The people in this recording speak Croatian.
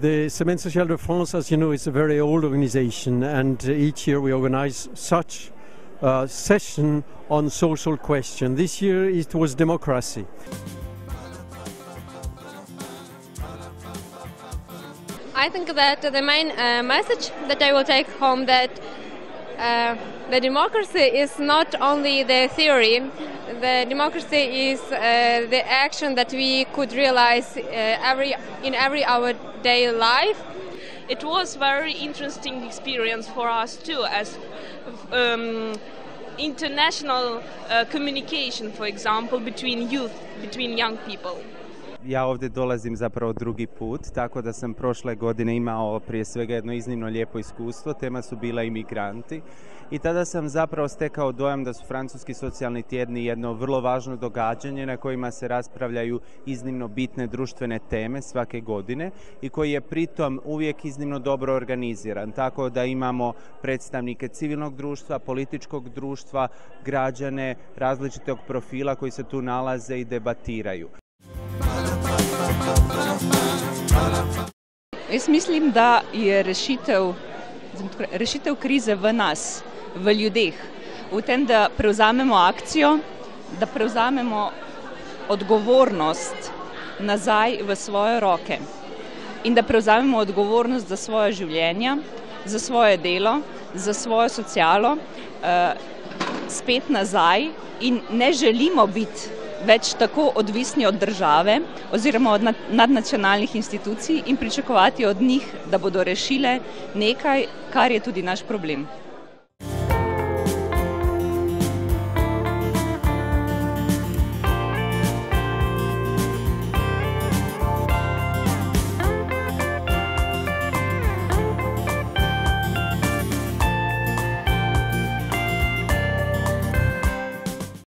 The Semaine Sociale de France, as you know, is a very old organization, and each year we organize such a session on social question. This year it was Demokracija. I think that the main message that I will take home that the democracy is not only the theory. The democracy is the action that we could realize in every our daily life. It was very interesting experience for us too, as international communication, for example, between youth, between young people. Ja ovdje dolazim zapravo drugi put, tako da sam prošle godine imao prije svega jedno iznimno lijepo iskustvo. Tema su bila imigranti i tada sam zapravo stekao dojam da su francuski socijalni tjedni jedno vrlo važno događanje na kojima se raspravljaju iznimno bitne društvene teme svake godine i koji je pritom uvijek iznimno dobro organiziran, tako da imamo predstavnike civilnog društva, političkog društva, građane različitog profila koji se tu nalaze i debatiraju. Jaz mislim, da je rešitev krize v nas, v ljudeh, v tem, da prevzamemo akcijo, da prevzamemo odgovornost nazaj v svoje roke in da prevzamemo odgovornost za svoje življenja, za svoje delo, za svojo socialo, spet nazaj in ne želimo biti več tako odvisni od države oziroma od nadnacionalnih institucij in pričakovati od njih, da bodo rešile nekaj, kar je tudi naš problem.